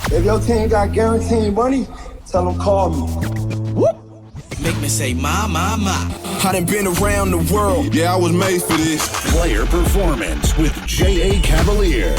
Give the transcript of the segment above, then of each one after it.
If your team got guaranteed money, tell them call me. Whoop. Make me say, my. I done been around the world. Yeah, I was made for this. Player Performance with Cavalier.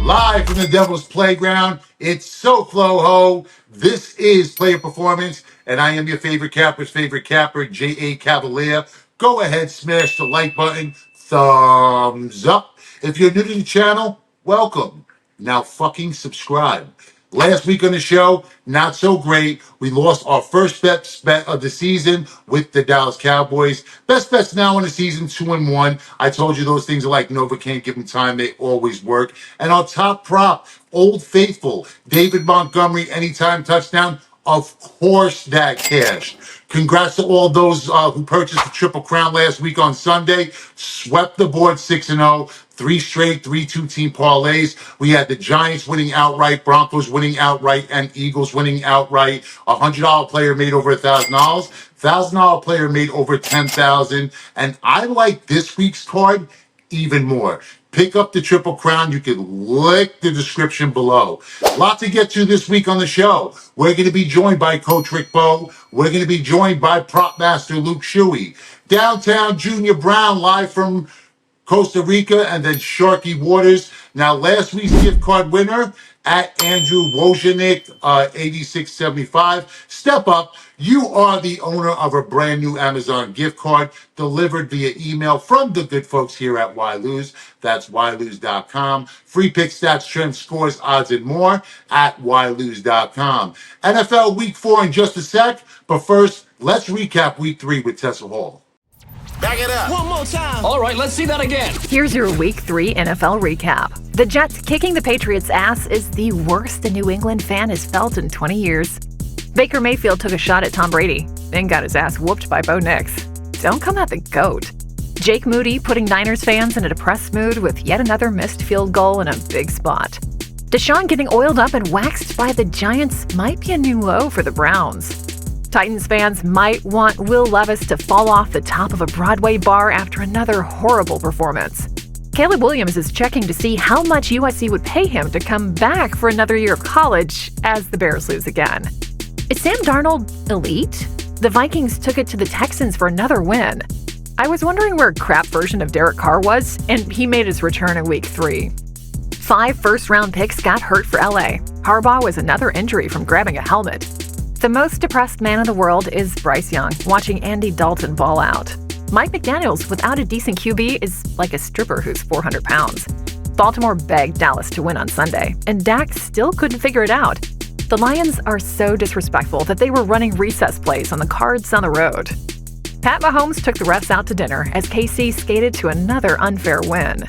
Live from the Devil's Playground, it's SoFlo-Ho. This is Player Performance, and I am your favorite capper's favorite capper, Cavalier. Go ahead, smash the like button, thumbs up. If you're new to the channel, welcome. Now fucking subscribe. Last week on the show, not so great. We lost our first bet of the season with the Dallas Cowboys. Best bets now in the season, 2-1. I told you those things are like Novocaine, give them time, they always work. And our top prop, Old Faithful, David Montgomery, anytime touchdown. Of course that cash. Congrats to all those who purchased the Triple Crown last week on Sunday. Swept the board 6-0. 3 straight 3-2 team parlays. We had the Giants winning outright, Broncos winning outright, and Eagles winning outright. $100 player made over $1,000. $1,000 player made over $10,000. And I like this week's card even more. Pick up the Triple Crown. You can lick the description below. A lot to get to this week on the show. We're going to be joined by Coach Rick Bowe. We're going to be joined by Prop Master Luke Shuey. Downtown Junior Brown live from Costa Rica, and then Sharky Waters. Now, last week's gift card winner at Andrew Wojcik, 8675. Step up. You are the owner of a brand new Amazon gift card delivered via email from the good folks here at Why Lose. That's whylose.com. Free pick, stats, trends, scores, odds, and more at whylose.com. NFL Week 4 in just a sec. But first, let's recap Week 3 with Tessa Hall. Back it up. One more time. All right, let's see that again. Here's your Week 3 NFL recap. The Jets kicking the Patriots' ass is the worst a New England fan has felt in 20 years. Baker Mayfield took a shot at Tom Brady and got his ass whooped by Bo Nix. Don't come at the GOAT. Jake Moody putting Niners fans in a depressed mood with yet another missed field goal in a big spot. Deshaun getting oiled up and waxed by the Giants might be a new low for the Browns. Titans fans might want Will Levis to fall off the top of a Broadway bar after another horrible performance. Caleb Williams is checking to see how much USC would pay him to come back for another year of college as the Bears lose again. Is Sam Darnold elite? The Vikings took it to the Texans for another win. I was wondering where a crap version of Derek Carr was, and he made his return in Week 3. 5 first-round picks got hurt for LA. Harbaugh was another injury from grabbing a helmet. The most depressed man in the world is Bryce Young, watching Andy Dalton ball out. Mike McDaniels, without a decent QB, is like a stripper who's 400 pounds. Baltimore begged Dallas to win on Sunday, and Dak still couldn't figure it out. The Lions are so disrespectful that they were running recess plays on the Cards on the road. Pat Mahomes took the refs out to dinner as KC skated to another unfair win.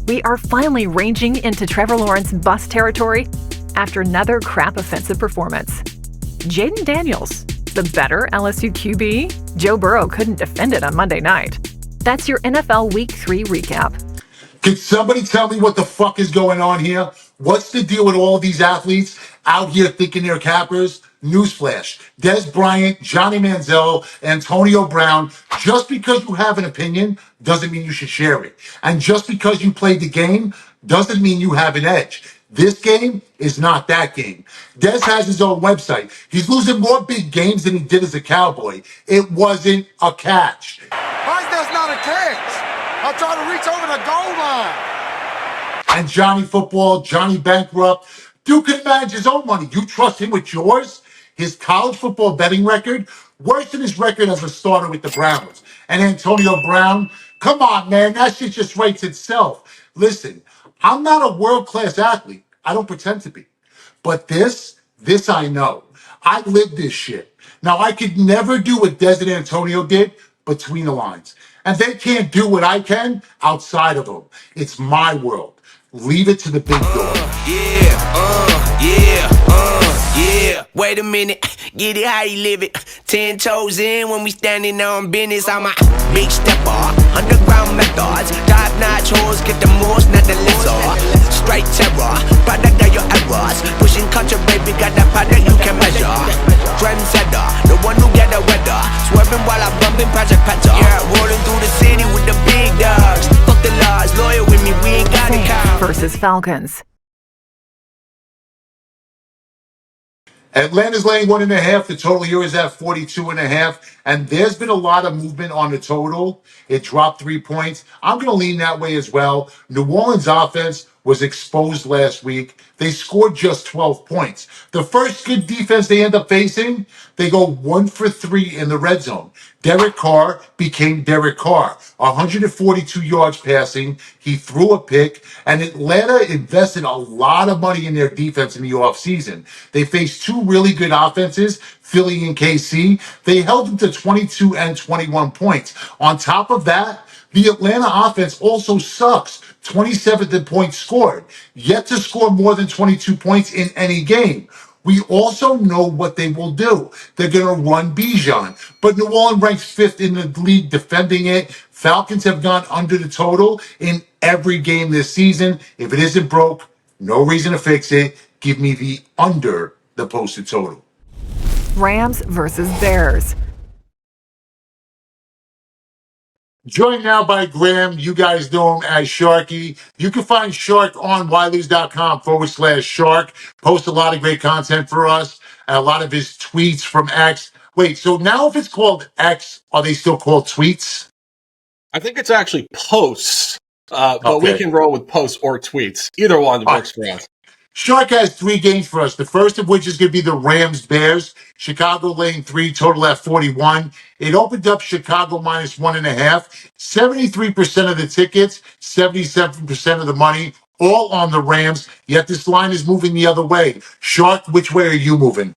We are finally ranging into Trevor Lawrence bust territory after another crap offensive performance. Jaden Daniels, the better LSU QB? Joe Burrow couldn't defend it on Monday night. That's your NFL Week 3 recap. Can somebody tell me what the fuck is going on here? What's the deal with all these athletes out here thinking they're cappers? Newsflash. Des Bryant, Johnny Manziel, Antonio Brown. Just because you have an opinion doesn't mean you should share it. And just because you played the game doesn't mean you have an edge. This game is not that game. Des has his own website. He's losing more big games than he did as a Cowboy. It wasn't a catch. Mike, that's not a catch. I'm trying to reach over the goal line. And Johnny Football, Johnny Bankrupt, Duke can manage his own money. You trust him with yours? His college football betting record, worse than his record as a starter with the Browns. And Antonio Brown, come on, man, that shit just writes itself. Listen, I'm not a world-class athlete. I don't pretend to be. But this I know. I lived this shit. Now, I could never do what Des and Antonio did between the lines. And they can't do what I can outside of them. It's my world. Leave it to the big dog. Yeah. Wait a minute, get it how you live it. 10 toes in when we standing on business. I'm a big stepper, underground methods. Top-notch hoes, get the most, not the lesser. Straight terror, product of your errors. Pushing culture, baby, got that product you can measure. Trendsetter, the one who get the weather. Swerving while I'm bumping Project Petter. Yeah, rolling through the city with the big dogs. Fuck the laws, loyal with me, we ain't got it. Versus Falcons. Atlanta's laying 1.5. The total here is at 42.5. And there's been a lot of movement on the total. It dropped 3 points. I'm going to lean that way as well. New Orleans offense was exposed last week. They scored just 12 points. The first good defense they end up facing, they go 1 for 3 in the red zone. Derek Carr became Derek Carr. 142 yards passing. He threw a pick. And Atlanta invested a lot of money in their defense in the offseason. They faced two really good offenses, Philly and KC. They held them to 22 and 21 points. On top of that, the Atlanta offense also sucks. 27th in points scored, yet to score more than 22 points in any game. We also know what they will do. They're going to run Bijan. But New Orleans ranks 5th in the league defending it. Falcons have gone under the total in every game this season. If it isn't broke, no reason to fix it. Give me the under the posted total. Rams versus Bears. Joined now by Graham. You guys know him as Sharky. You can find Shark on ylose.com/Shark. Posts a lot of great content for us. And a lot of his tweets from X. Wait, so now if it's called X, are they still called tweets? I think it's actually posts, but Okay. we can roll with posts or tweets. Either one works for us. Shark has 3 games for us. The first of which is going to be the Rams-Bears. Chicago laying 3, total at 41. It opened up Chicago minus 1.5. 73% of the tickets, 77% of the money, all on the Rams. Yet this line is moving the other way. Shark, which way are you moving?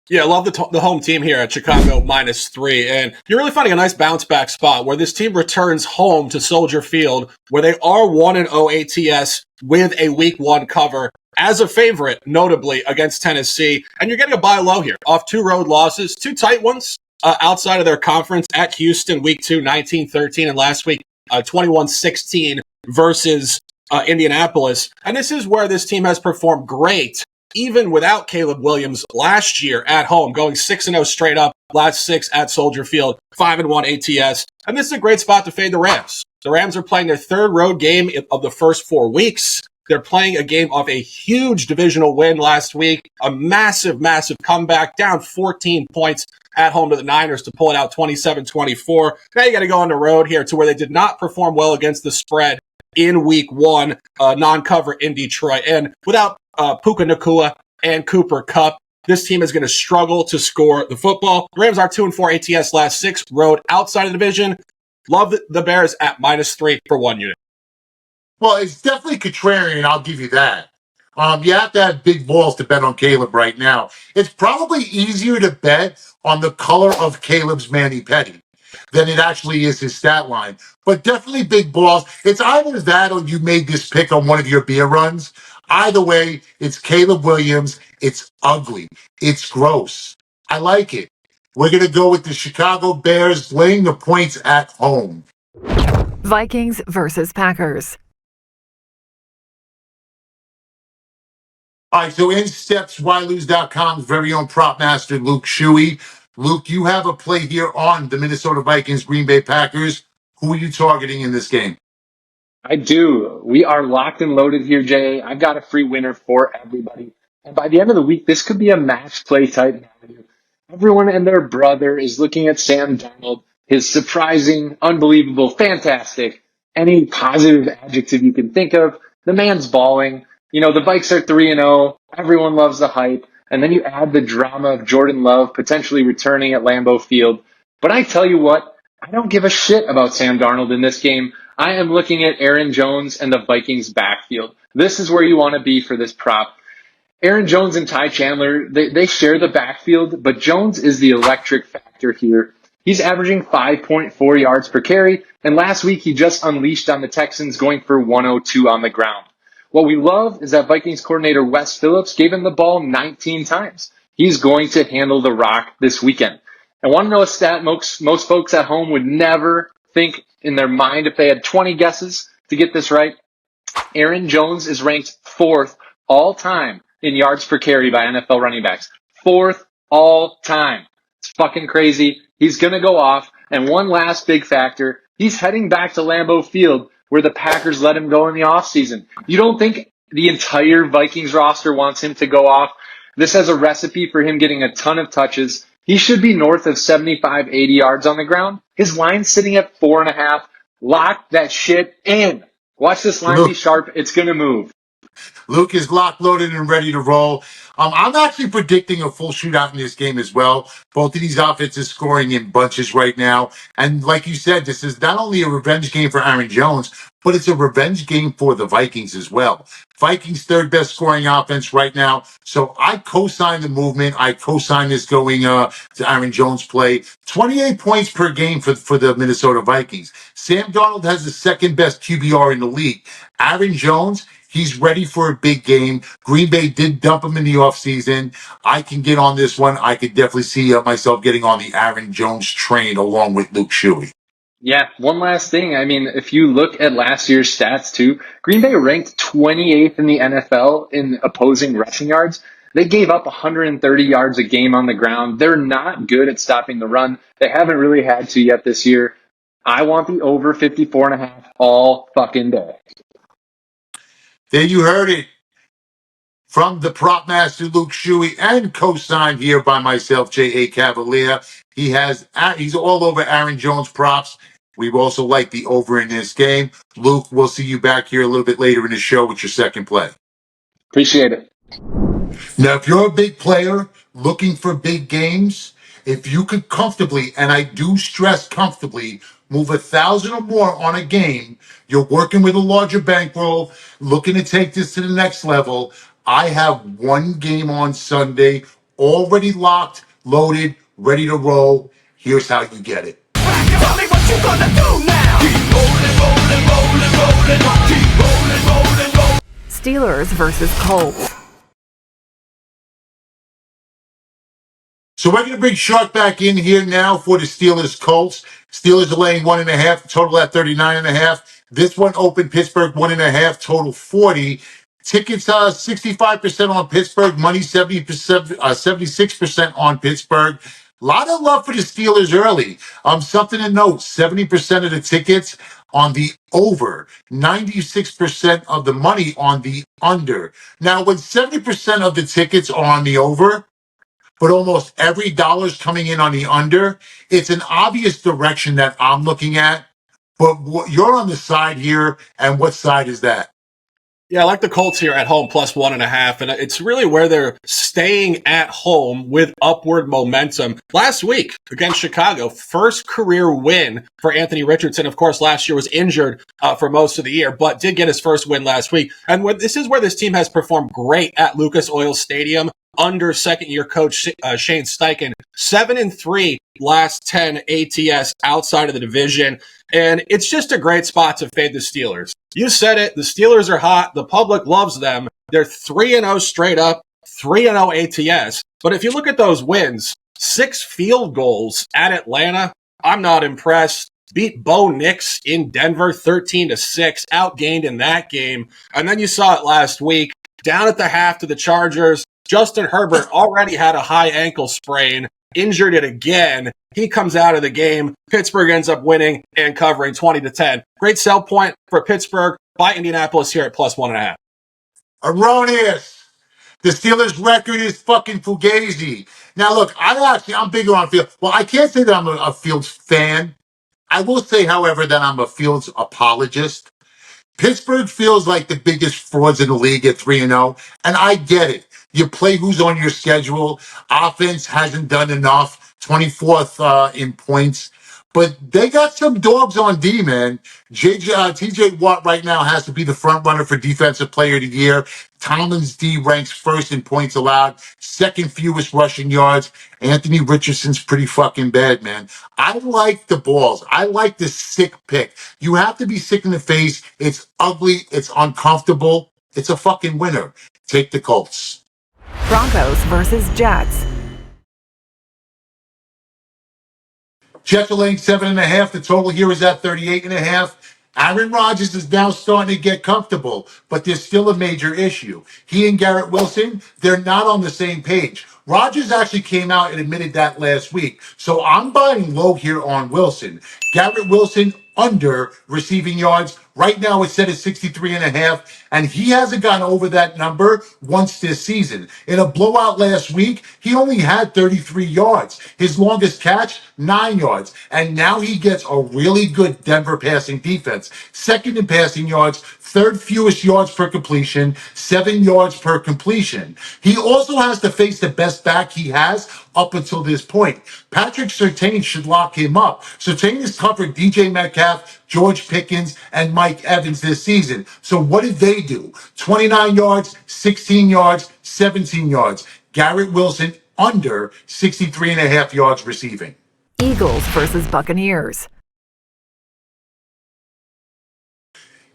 Yeah, I love the home team here at Chicago minus 3. And you're really finding a nice bounce back spot where this team returns home to Soldier Field, where they are 1-0 ATS with a week 1 cover as a favorite, notably against Tennessee. And you're getting a buy low here off 2 road losses, 2 tight ones outside of their conference at Houston, week 2, 19-13, and last week, 21-16 versus Indianapolis. And this is where this team has performed great, even without Caleb Williams last year at home, going 6-0 straight up, last 6 at Soldier Field, 5-1 ATS. And this is a great spot to fade the Rams. The Rams are playing their 3rd road game of the first 4 weeks. They're playing a game off a huge divisional win last week, a massive, massive comeback, down 14 points at home to the Niners to pull it out 27-24. Now you got to go on the road here to where they did not perform well against the spread in week 1, non-cover in Detroit. And without Puka Nacua and Cooper Kupp, this team is going to struggle to score the football. The Rams are 2-4 ATS last 6 road outside of the division. Love the Bears at minus 3 for 1 unit. Well, it's definitely contrarian, I'll give you that. You have to have big balls to bet on Caleb right now. It's probably easier to bet on the color of Caleb's mani-pedi than it actually is his stat line. But definitely big balls. It's either that or you made this pick on one of your beer runs. Either way, it's Caleb Williams. It's ugly. It's gross. I like it. We're going to go with the Chicago Bears laying the points at home. Vikings versus Packers. All right, so in steps ylose.com's very own prop master, Luke Shuey. Luke, you have a play here on the Minnesota Vikings, Green Bay Packers. Who are you targeting in this game? I do. We are locked and loaded here, Jay. I've got a free winner for everybody. And by the end of the week, this could be a match play type value. Everyone and their brother is looking at Sam Darnold, his surprising, unbelievable, fantastic, any positive adjective you can think of. The man's balling. You know, the Vikes are 3-0. Everyone loves the hype. And then you add the drama of Jordan Love potentially returning at Lambeau Field. But I tell you what, I don't give a shit about Sam Darnold in this game. I am looking at Aaron Jones and the Vikings backfield. This is where you want to be for this prop. Aaron Jones and Ty Chandler, they share the backfield, but Jones is the electric factor here. He's averaging 5.4 yards per carry, and last week he just unleashed on the Texans, going for 102 on the ground. What we love is that Vikings coordinator Wes Phillips gave him the ball 19 times. He's going to handle the rock this weekend. I want to know a stat most folks at home would never think in their mind if they had 20 guesses to get this right. Aaron Jones is ranked 4th all time in yards per carry by NFL running backs. 4th all time. It's fucking crazy. He's going to go off. And one last big factor, he's heading back to Lambeau Field where the Packers let him go in the offseason. You don't think the entire Vikings roster wants him to go off? This has a recipe for him getting a ton of touches. He should be north of 75, 80 yards on the ground. His line's sitting at 4.5. Lock that shit in. Watch this line be sharp. It's going to move. Luke is locked, loaded, and ready to roll. I'm actually predicting a full shootout in this game as well. Both of these offenses scoring in bunches right now. And like you said, this is not only a revenge game for Aaron Jones, but it's a revenge game for the Vikings as well. Vikings third best scoring offense right now. So I co-sign the movement. I co-sign this going to Aaron Jones play. 28 points per game for the Minnesota Vikings. Sam Darnold has the second best QBR in the league. Aaron Jones, he's ready for a big game. Green Bay did dump him in the offseason. I can get on this one. I could definitely see myself getting on the Aaron Jones train along with Luke Shuey. Yeah, one last thing. I mean, if you look at last year's stats too, Green Bay ranked 28th in the NFL in opposing rushing yards. They gave up 130 yards a game on the ground. They're not good at stopping the run. They haven't really had to yet this year. I want the over 54.5 all fucking day. There you heard it. From the prop master Luke Shuey and co-signed here by myself, J.A. Cavalier. He's all over Aaron Jones props. We also like the over in this game. Luke, we'll see you back here a little bit later in the show with your second play. Appreciate it. Now, if you're a big player looking for big games, if you could comfortably, and I do stress comfortably, move 1,000 or more on a game, you're working with a larger bankroll, looking to take this to the next level. I have one game on Sunday, already locked, loaded, ready to roll. Here's how you get it. Tell me what you gonna do now. Keep rolling, rolling, rolling, rolling. Keep rolling, rolling, rolling. Steelers versus Colts. So we're going to bring Shark back in here now for the Steelers Colts. Steelers are laying 1.5, total at 39.5. This one opened Pittsburgh 1.5, total 40. Tickets 65% on Pittsburgh, money 76% on Pittsburgh. A lot of love for the Steelers early. Something to note, 70% of the tickets on the over, 96% of the money on the under. Now, when 70% of the tickets are on the over, but almost every dollar's coming in on the under, it's an obvious direction that I'm looking at. But you're on the side here, and what side is that? Yeah, I like the Colts here at home, plus 1.5. And it's really where they're staying at home with upward momentum. Last week against Chicago, first career win for Anthony Richardson. Of course, last year was injured for most of the year, but did get his first win last week. And this is where this team has performed great at Lucas Oil Stadium under second-year coach Shane Steichen. 7-3 last 10 ATS outside of the division. And it's just a great spot to fade the Steelers. You said it. The Steelers are hot. The public loves them. They're 3-0 straight up, 3-0 ATS. But if you look at those wins, 6 field goals at Atlanta, I'm not impressed. Beat Bo Nix in Denver 13-6, outgained in that game. And then you saw it last week, down at the half to the Chargers. Justin Herbert already had a high ankle sprain, injured it again. He comes out of the game. Pittsburgh ends up winning and covering 20-10. Great sell point for Pittsburgh by Indianapolis here at plus 1.5. Erroneous. The Steelers' record is fucking fugazi. Now, look, I'm bigger on Fields. Well, I can't say that I'm a Fields fan. I will say, however, that I'm a Fields apologist. Pittsburgh feels like the biggest frauds in the league at 3-0, and I get it. You play who's on your schedule. Offense hasn't done enough. 24th in points. But they got some dogs on D, man. TJ Watt right now has to be the front runner for Defensive Player of the Year. Tomlin's D ranks first in points allowed, second fewest rushing yards. Anthony Richardson's pretty fucking bad, man. I like the balls. I like the sick pick. You have to be sick in the face. It's ugly. It's uncomfortable. It's a fucking winner. Take the Colts. Broncos versus Jets. Jets are laying 7.5. The total here is at 38.5. Aaron Rodgers is now starting to get comfortable, but there's still a major issue. He and Garrett Wilson, they're not on the same page. Rodgers actually came out and admitted that last week. So I'm buying low here on Wilson. Garrett Wilson under receiving yards. Right now it's set at 63.5, and he hasn't gone over that number once this season. In a blowout last week, he only had 33 yards. His longest catch, 9 yards. And now he gets a really good Denver passing defense. Second in passing yards, third fewest yards per completion, 7 yards per completion. He also has to face the best back he has up until this point. Patrick Surtain should lock him up. Surtain has covered DJ Metcalf, George Pickens, and Mike Evans this season. So what did they do? 29 yards, 16 yards, 17 yards. Garrett Wilson under 63.5 yards receiving. Eagles versus Buccaneers.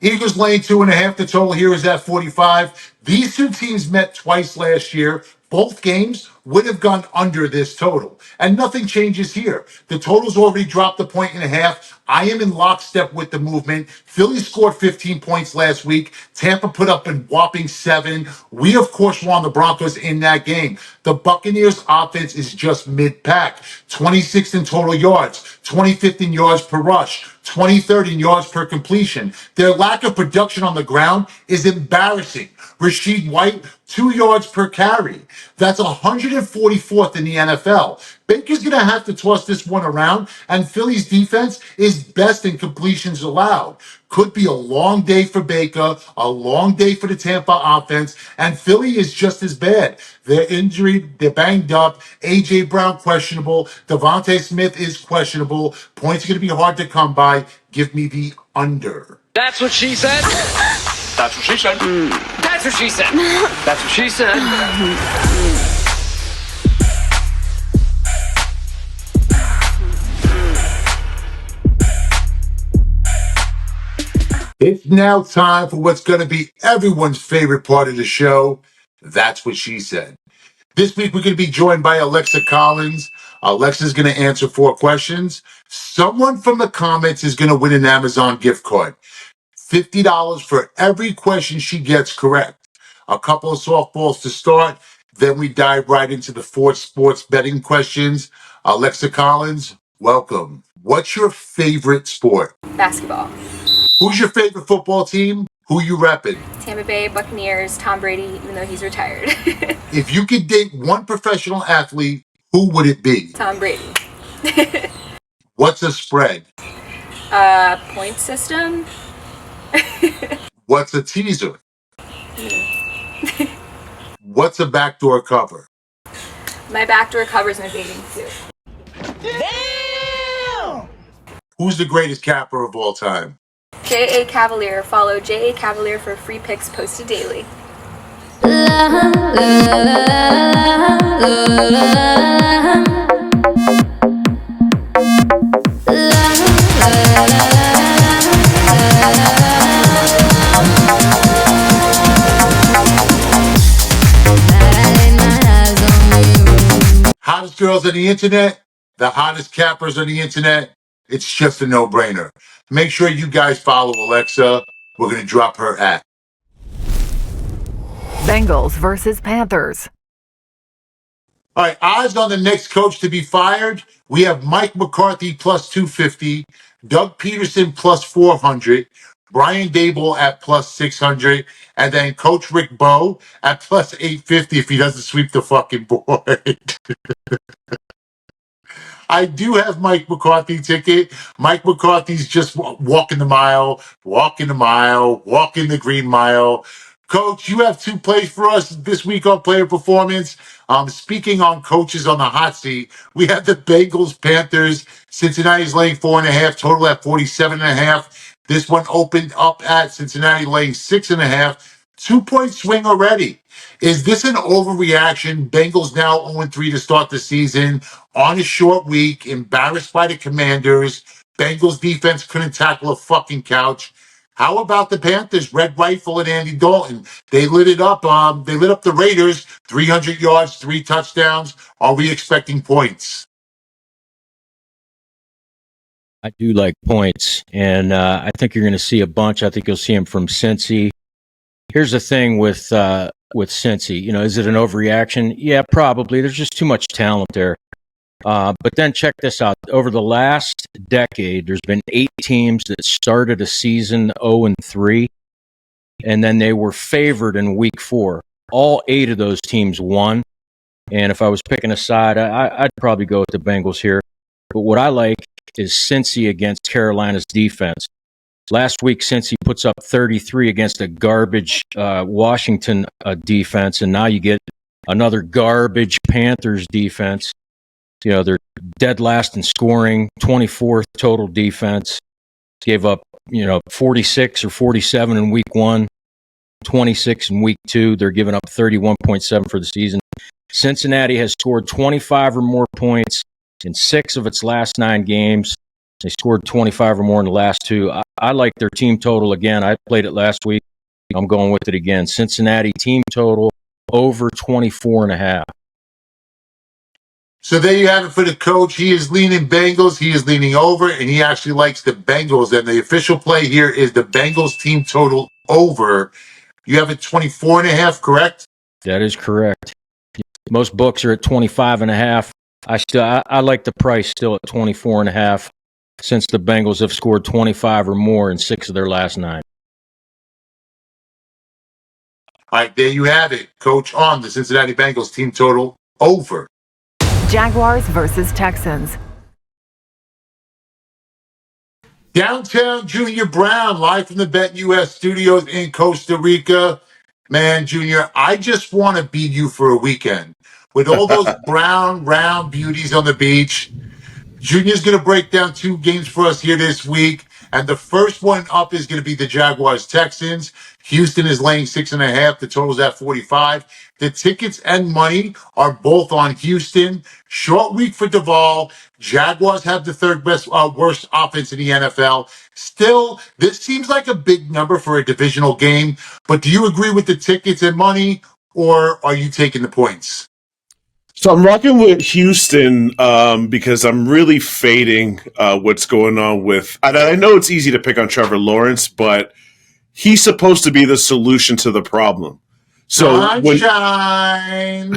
Eagles laying 2.5. The total here is at 45. These two teams met twice last year. Both games would have gone under this total. And nothing changes here. The total's already dropped 1.5 points. I am in lockstep with the movement. Philly scored 15 points last week. Tampa put up a whopping 7. We, of course, were on the Broncos in that game. The Buccaneers offense is just mid-pack. 26th in total yards, 25th in yards per rush, 23rd in yards per completion. Their lack of production on the ground is embarrassing. Rashid White, 2 yards per carry. That's 144th in the NFL. Baker's going to have to toss this one around, and Philly's defense is best in completions allowed. Could be a long day for Baker, a long day for the Tampa offense, and Philly is just as bad. They're injured, they're banged up. A.J. Brown questionable. Devontae Smith is questionable. Points are going to be hard to come by. Give me the under. That's what she said. That's what she said. That's what she said. That's what she said. It's now time for what's going to be everyone's favorite part of the show. That's what she said. This week, we're going to be joined by Alexa Collins. Alexa's going to answer 4 questions. Someone from the comments is going to win an Amazon gift card. $50 for every question she gets correct. A couple of softballs to start. Then we dive right into the 4 sports betting questions. Alexa Collins, welcome. What's your favorite sport? Basketball. Who's your favorite football team? Who you repping? Tampa Bay Buccaneers, Tom Brady, even though he's retired. If you could date one professional athlete, who would it be? Tom Brady. What's a spread? Point system. What's a teaser? What's a backdoor cover? My backdoor covers my bathing suit. Damn! Who's the greatest capper of all time? J.A. Cavalier. Follow J.A. Cavalier for free picks posted daily. Hottest girls on the internet, the hottest cappers on the internet. It's just a no-brainer. Make sure you guys follow Alexa. We're going to drop her at. Bengals versus Panthers. All right, odds on the next coach to be fired. We have Mike McCarthy plus 250, Doug Peterson plus 400, Brian Daboll at plus 600, and then Coach Rick Bowe at plus 850 if he doesn't sweep the fucking board. I do have Mike McCarthy ticket. Mike McCarthy's just walking the mile, walking the green mile. Coach, you have 2 plays for us this week on Player Performance. Speaking on coaches on the hot seat, we have the Bengals, Panthers. Cincinnati's laying 4.5, total at 47.5. This one opened up at Cincinnati laying 6.5. 2-point swing already. Is this an overreaction? Bengals now 0-3 to start the season on a short week, embarrassed by the Commanders. Bengals defense couldn't tackle a fucking couch. How about the Panthers? Red Rifle and Andy Dalton. They lit it up. They lit up the Raiders. 300 yards, 3 touchdowns. Are we expecting points? I do like points, and I think you're going to see a bunch. I think you'll see them from Cincy. Here's the thing with Cincy. You know, is it an overreaction? Yeah, probably. There's just too much talent there. But then check this out. Over the last decade, there's been 8 teams that started a season 0-3, and then they were favored in week 4. All 8 of those teams won. And if I was picking a side, I'd probably go with the Bengals here. But what I like is Cincy against Carolina's defense. Last week, Cincy puts up 33 against a garbage Washington defense, and now you get another garbage Panthers defense. You know, they're dead last in scoring, 24th total defense. Gave up, 46 or 47 in week 1, 26 in week 2. They're giving up 31.7 for the season. Cincinnati has scored 25 or more points in 6 of its last 9 games. They scored 25 or more in the last 2. I like their team total again. I played it last week. I'm going with it again. Cincinnati team total over 24.5. So there you have it for the coach. He is leaning Bengals. He is leaning over, and he actually likes the Bengals. And the official play here is the Bengals team total over. You have it 24.5, correct? That is correct. Most books are at 25.5. I like the price still at 24.5 since the Bengals have scored 25 or more in 6 of their last 9. All right, there you have it. Coach on the Cincinnati Bengals team total over. Jaguars versus Texans. Downtown Junior Brown, live from the Bet US studios in Costa Rica. Man, Junior, I just want to beat you for a weekend. With all those brown, round beauties on the beach, Junior's going to break down 2 games for us here this week. And the first one up is going to be the Jaguars-Texans. Houston is laying 6.5. The total's at 45. The tickets and money are both on Houston. Short week for Duvall. Jaguars have the 3rd best, worst offense in the NFL. Still, this seems like a big number for a divisional game. But do you agree with the tickets and money, or are you taking the points? So I'm rocking with Houston because I'm really fading what's going on with. I know it's easy to pick on Trevor Lawrence, but he's supposed to be the solution to the problem. So Sunshine.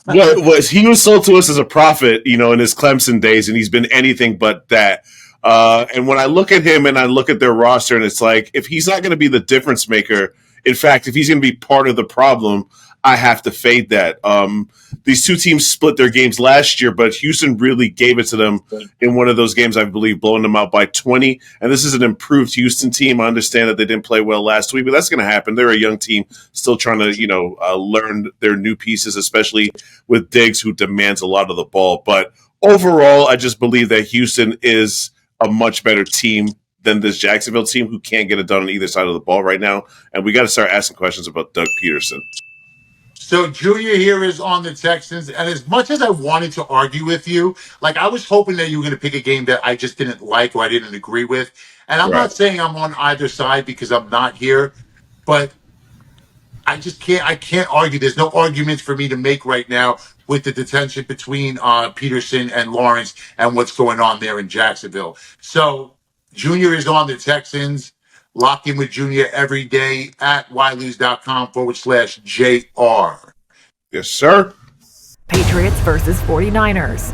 what he was sold to us as a prophet, in his Clemson days, and he's been anything but that. And when I look at him and I look at their roster, and it's like, if he's not going to be the difference maker, in fact, if he's going to be part of the problem, I have to fade that. These 2 teams split their games last year, but Houston really gave it to them in one of those games, I believe, blowing them out by 20. And this is an improved Houston team. I understand that they didn't play well last week, but that's going to happen. They're a young team still trying to, learn their new pieces, especially with Diggs, who demands a lot of the ball. But overall, I just believe that Houston is a much better team than this Jacksonville team, who can't get it done on either side of the ball right now. And we got to start asking questions about Doug Peterson. So Junior here is on the Texans, and as much as I wanted to argue with you, I was hoping that you were going to pick a game that I just didn't like or I didn't agree with. And I'm not saying I'm on either side because I'm not here, but I can't argue. There's no arguments for me to make right now with the detention between Peterson and Lawrence and what's going on there in Jacksonville. So Junior is on the Texans. Lock in with Junior every day at ylose.com/JR. Yes, sir. Patriots versus 49ers.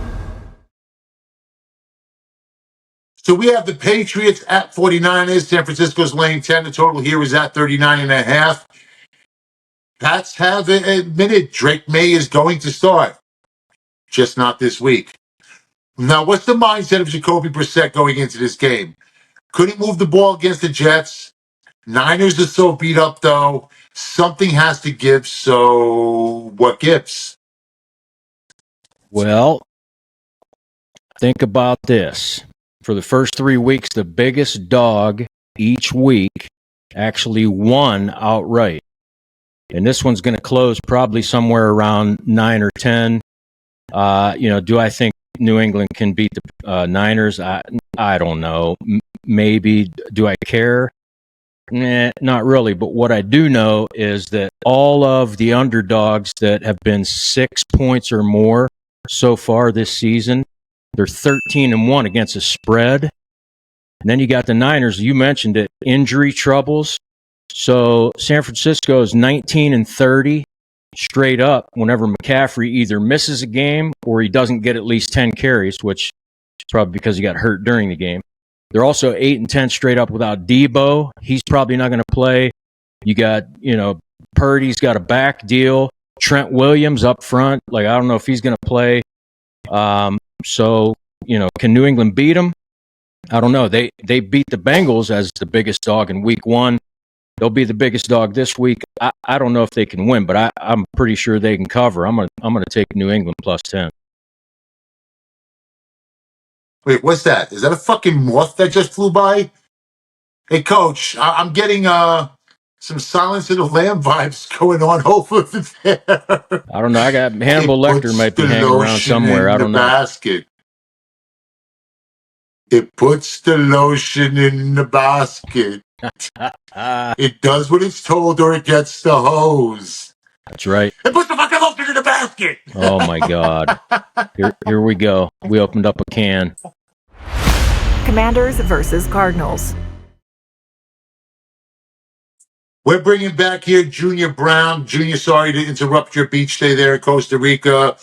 So we have the Patriots at 49ers. San Francisco's laying 10. The total here is at 39.5. Pats have admitted Drake May is going to start. Just not this week. Now, what's the mindset of Jacoby Brissett going into this game? Couldn't move the ball against the Jets. Niners are so beat up, though. Something has to give, so what gives? Well, think about this. For the first 3 weeks, the biggest dog each week actually won outright. And this one's going to close probably somewhere around 9 or 10. Do I think New England can beat the Niners? I don't know. Maybe. Do I care? Nah, not really. But what I do know is that all of the underdogs that have been 6 points or more so far this season, they're 13-1 against the spread. And then you got the Niners. You mentioned it, injury troubles. So San Francisco is 19-30 straight up whenever McCaffrey either misses a game or he doesn't get at least 10 carries, which is probably because he got hurt during the game. They're also 8-10 straight up without Debo. He's probably not going to play. You got, Purdy's got a back deal. Trent Williams up front. I don't know if he's going to play. So, can New England beat them? I don't know. They beat the Bengals as the biggest dog in week 1. They'll be the biggest dog this week. I don't know if they can win, but I'm pretty sure they can cover. I'm gonna take New England plus 10. Wait, what's that? Is that a fucking moth that just flew by? Hey, Coach, I'm getting some Silence of the Lamb vibes going on over there. I don't know. I got Hannibal Lecter might be hanging around somewhere. I don't know. Basket. It puts the lotion in the basket. It does what it's told, or it gets the hose. That's right. It puts the fucking lotion in the basket. Oh my God. Here we go. We opened up a can. Commanders versus Cardinals. We're bringing back here Junior Brown. Junior, sorry to interrupt your beach day there in Costa Rica.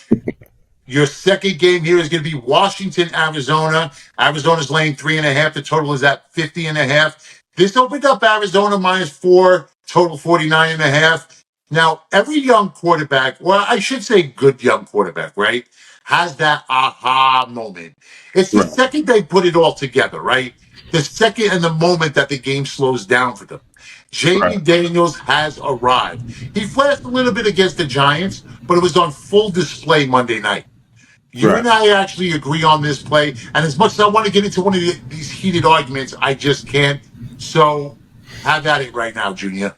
Your second game here is going to be Washington, Arizona. Arizona's laying 3.5. The total is at 50.5. This opened up Arizona -4, total 49.5. Now, every young quarterback, well, I should say good young quarterback, right, has that aha moment. It's the second they put it all together, right? The second and the moment that the game slows down for them. Jamie Daniels has arrived. He flashed a little bit against the Giants, but it was on full display Monday night. You and I actually agree on this play, and as much as I want to get into one of these heated arguments, I just can't. So, have at it right now, Junior.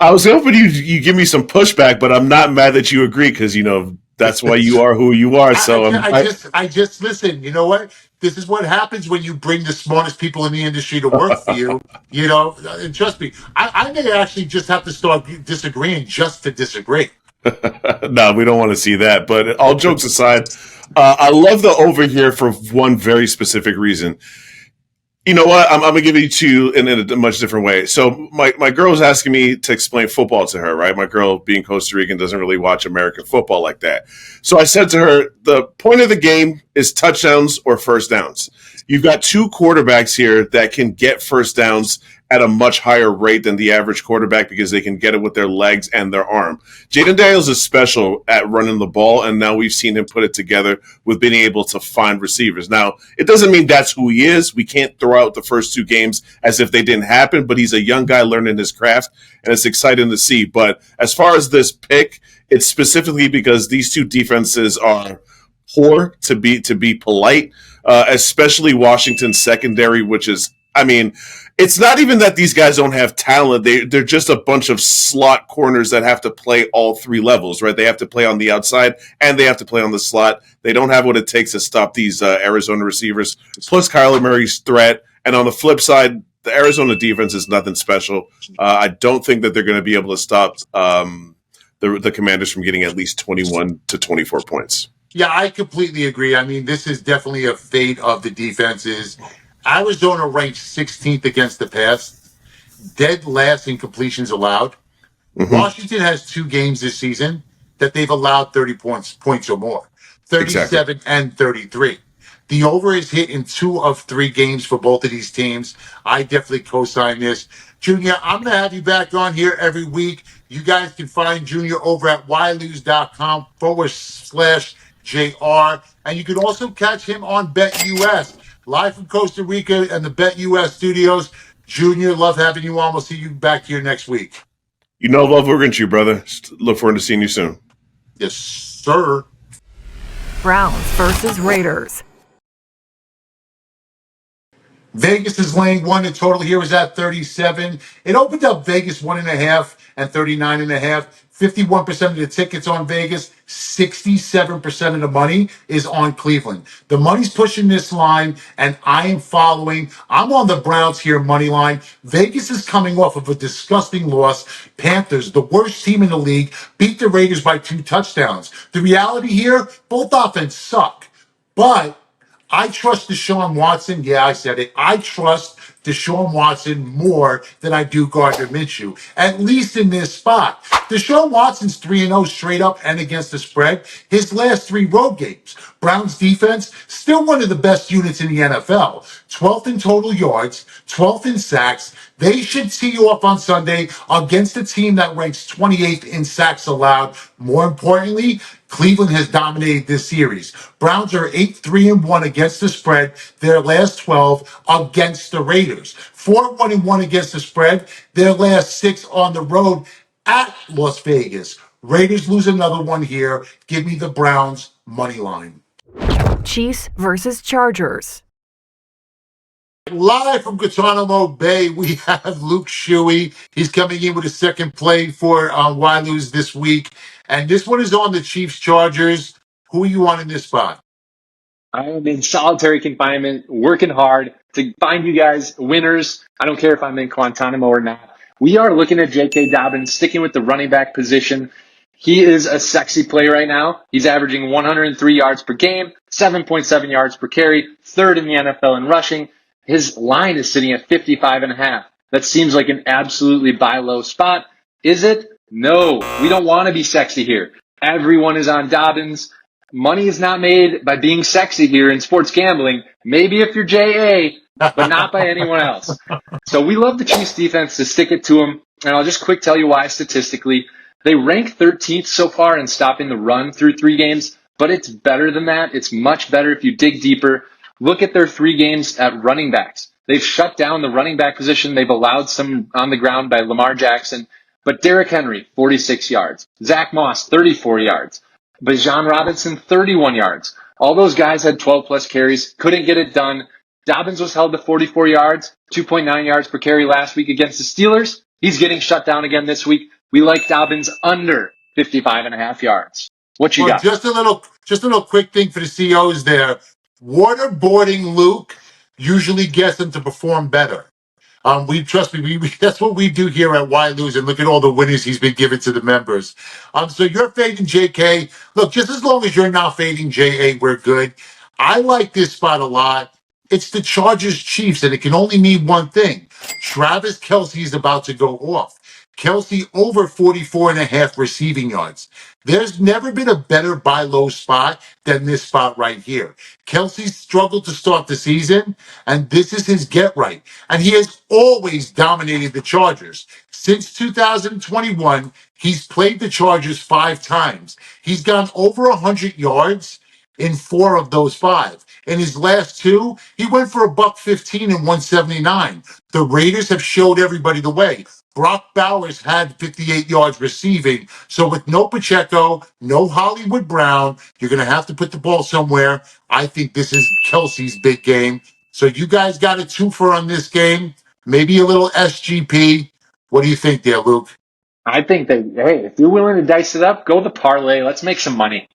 I was hoping you give me some pushback, but I'm not mad that you agree because that's why you are who you are. So I just listen. You know what? This is what happens when you bring the smartest people in the industry to work for you. And trust me, I may actually just have to start disagreeing just to disagree. No, we don't want to see that. But all jokes aside, I love the over here for one very specific reason. You know what? I'm going to give it to you in a much different way. So my girl was asking me to explain football to her, right? My girl, being Costa Rican, doesn't really watch American football like that. So I said to her, the point of the game is touchdowns or first downs. You've got two quarterbacks here that can get first downs at a much higher rate than the average quarterback because they can get it with their legs and their arm. Jaden Daniels is special at running the ball, and now we've seen him put it together with being able to find receivers. Now, it doesn't mean that's who he is. We can't throw out the first two games as if they didn't happen, but he's a young guy learning his craft, and it's exciting to see. But as far as this pick, it's specifically because these two defenses are poor, to be polite, especially Washington's secondary, which is, it's not even that these guys don't have talent. They're just a bunch of slot corners that have to play all three levels, right? They have to play on the outside and they have to play on the slot. They don't have what it takes to stop these Arizona receivers, plus Kyler Murray's threat. And on the flip side, the Arizona defense is nothing special. I don't think that they're going to be able to stop the Commanders from getting at least 21 to 24 points. Yeah, I completely agree. This is definitely a fate of the defenses. Arizona ranks 16th against the pass, dead last in completions allowed. Mm-hmm. Washington has 2 games this season that they've allowed 30 points or more, 37 and 33. The over is hit in 2 of 3 games for both of these teams. I definitely co-sign this. Junior, I'm going to have you back on here every week. You guys can find Junior over at ylose.com/JR. And you can also catch him on BetUS. Live from Costa Rica and the BetUS studios. Junior, love having you on. We'll see you back here next week. Love working to you, brother. Look forward to seeing you soon. Yes, sir. Browns versus Raiders. Vegas is laying 1. The total here is at 37. It opened up Vegas 1.5 and 39.5. 51% of the tickets on Vegas, 67% of the money is on Cleveland. The money's pushing this line, and I am following. I'm on the Browns here, money line. Vegas is coming off of a disgusting loss. Panthers, the worst team in the league, beat the Raiders by 2 touchdowns. The reality here, both offense suck. But I trust Deshaun Watson. Yeah, I said it. I trust Deshaun Watson more than I do Gardner Minshew, at least in this spot. Deshaun Watson's 3-0 straight up and against the spread. His last 3 road games. Browns defense, still one of the best units in the NFL. 12th in total yards, 12th in sacks. They should tee you up on Sunday against a team that ranks 28th in sacks allowed. More importantly, Cleveland has dominated this series. Browns are 8-3-1 against the spread, their last 12 against the Raiders. 4-1-1 against the spread, their last 6 on the road at Las Vegas. Raiders lose another one here. Give me the Browns money line. Chiefs versus Chargers. Live from Guantanamo Bay, we have Luke Shuey. He's coming in with a second play for Wyloo's this week. And this one is on the Chiefs Chargers. Who are you on in this spot? I am in solitary confinement, working hard to find you guys winners. I don't care if I'm in Guantanamo or not. We are looking at J.K. Dobbins, sticking with the running back position. He is a sexy play right now. He's averaging 103 yards per game, 7.7 yards per carry, third in the NFL in rushing. His line is sitting at 55.5. That seems like an absolutely buy low spot. Is it? No, we don't want to be sexy here. Everyone is on Dobbins. Money is not made by being sexy here in sports gambling. Maybe if you're JA, but not by anyone else. So we love the Chiefs defense to stick it to them. And I'll just quick tell you why statistically. They rank 13th so far in stopping the run through 3 games, but it's better than that. It's much better if you dig deeper. Look at their 3 games at running backs. They've shut down the running back position. They've allowed some on the ground by Lamar Jackson. But Derrick Henry, 46 yards. Zach Moss, 34 yards. Bijan Robinson, 31 yards. All those guys had 12-plus carries, couldn't get it done. Dobbins was held to 44 yards, 2.9 yards per carry last week against the Steelers. He's getting shut down again this week. We like Dobbins under 55.5 yards. What you got? Just a little quick thing for the CEOs there. Waterboarding Luke usually gets them to perform better. Trust me, that's what we do here at Why Lose, and look at all the winners he's been giving to the members. So you're fading JK. Look, just as long as you're not fading JA, we're good. I like this spot a lot. It's the Chargers Chiefs, and it can only mean one thing. Travis Kelce is about to go off. Kelce over 44.5 receiving yards. There's never been a better buy low spot than this spot right here. Kelce struggled to start the season, and this is his get right. And he has always dominated the Chargers. Since 2021, he's played the Chargers 5 times. He's gone over 100 yards in 4 of those 5. In his last 2, he went for $115 and 179. The Raiders have showed everybody the way. Brock Bowers had 58 yards receiving. So with no Pacheco, no Hollywood Brown, you're going to have to put the ball somewhere. I think this is Kelce's big game. So you guys got a 2-for on this game. Maybe a little SGP. What do you think there, Luke? I think that, hey, if you're willing to dice it up, go the parlay. Let's make some money.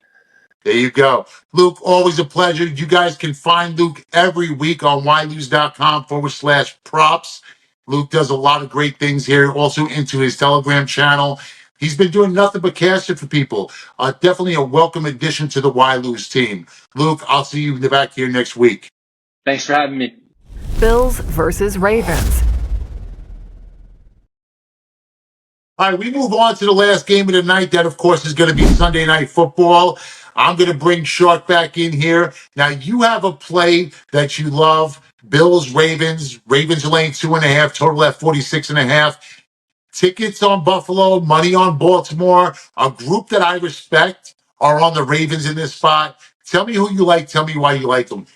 There you go. Luke, always a pleasure. You guys can find Luke every week on ylose.com/props. Luke does a lot of great things here, also into his Telegram channel. He's been doing nothing but cashing for people. Definitely a welcome addition to the Why Lose team. Luke, I'll see you back here next week. Thanks for having me. Bills versus Ravens. All right, we move on to the last game of the night. That, of course, is going to be Sunday Night Football. I'm going to bring Shark back in here. Now, you have a play that you love. Bills, Ravens. Ravens are laying 2.5, total at 46.5. Tickets on Buffalo, money on Baltimore. A group that I respect are on the Ravens in this spot. Tell me who you like. Tell me why you like them.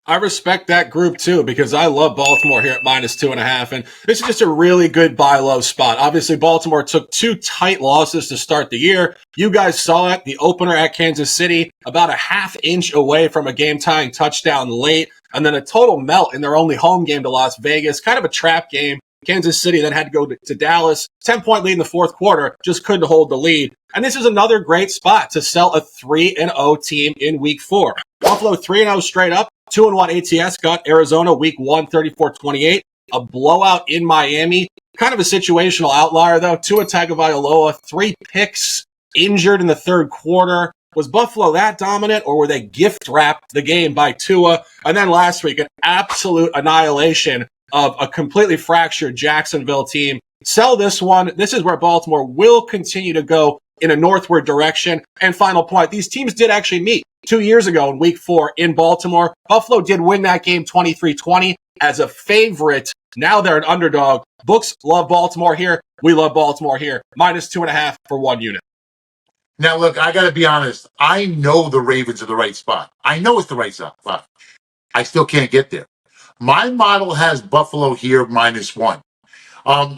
I respect that group too, because I love Baltimore here at -2.5. And this is just a really good buy low spot. Obviously, Baltimore took 2 tight losses to start the year. You guys saw it. The opener at Kansas City, about a half inch away from a game tying touchdown late. And then a total melt in their only home game to Las Vegas. Kind of a trap game. Kansas City then had to go to Dallas. 10-point lead in the 4th quarter. Just couldn't hold the lead. And this is another great spot to sell a 3-0 team in week 4. Buffalo 3-0 straight up. 2-1 ATS got Arizona week 1, 34-28. A blowout in Miami. Kind of a situational outlier, though. Tua Tagovailoa, 3 picks, injured in the 3rd quarter. Was Buffalo that dominant, or were they gift-wrapped the game by Tua? And then last week, an absolute annihilation of a completely fractured Jacksonville team. Sell this one. This is where Baltimore will continue to go in a northward direction. And final point, these teams did actually meet 2 years ago in week 4 in Baltimore. Buffalo did win that game 23-20 as a favorite. Now they're an underdog. Books love Baltimore here. We love Baltimore here. -2.5 for 1 unit. Now, look, I got to be honest. I know the Ravens are the right spot. I know it's the right spot. I still can't get there. My model has Buffalo here -1.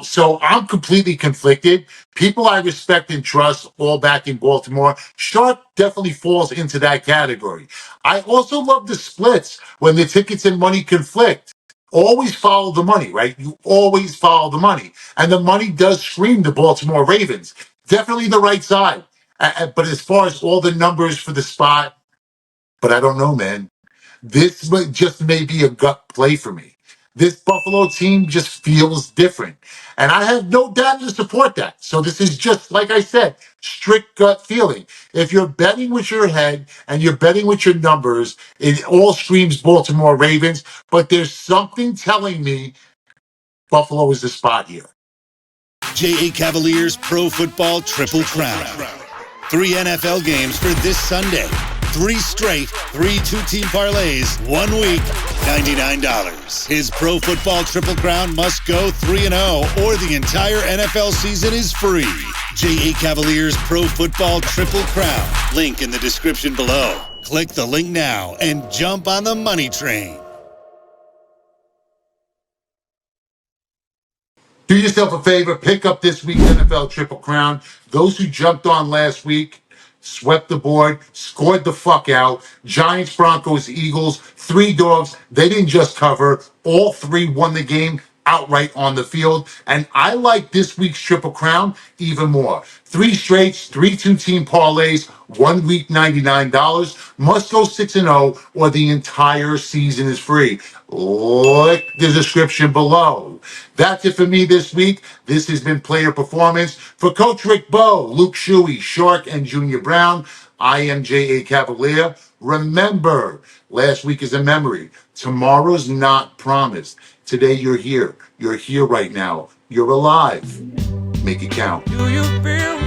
So I'm completely conflicted. People I respect and trust all back in Baltimore. Sharp definitely falls into that category. I also love the splits when the tickets and money conflict. Always follow the money, right? You always follow the money. And the money does scream the Baltimore Ravens. Definitely the right side. But as far as all the numbers for the spot, but I don't know, man. This just may be a gut play for me. This Buffalo team just feels different. And I have no data to support that. So this is just, like I said, strict gut feeling. If you're betting with your head and you're betting with your numbers, it all screams Baltimore Ravens. But there's something telling me Buffalo is the spot here. JA Cavaliers Pro Football Triple Crown. 3 NFL games for this Sunday. 3 straight, 3 two-team parlays, 1 week, $99. His Pro Football Triple Crown must go 3-0 or the entire NFL season is free. JA Cavaliers Pro Football Triple Crown. Link in the description below. Click the link now and jump on the money train. Do yourself a favor, pick up this week's NFL Triple Crown. Those who jumped on last week, swept the board, scored the fuck out. Giants, Broncos, Eagles, 3 dogs. They didn't just cover. All 3 won the game outright on the field. And I like this week's Triple Crown even more. 3 straights, 3 two-team parlays, 1 week, $99. Must go 6-0 or the entire season is free. Click the description below. That's it for me this week. This has been Player Performance. For Coach Rick Bowe, Luke Shuey, Shark, and Junior Brown, I am J.A. Cavalier. Remember, last week is a memory. Tomorrow's not promised. Today you're here. You're here right now. You're alive. Make it count. Do you feel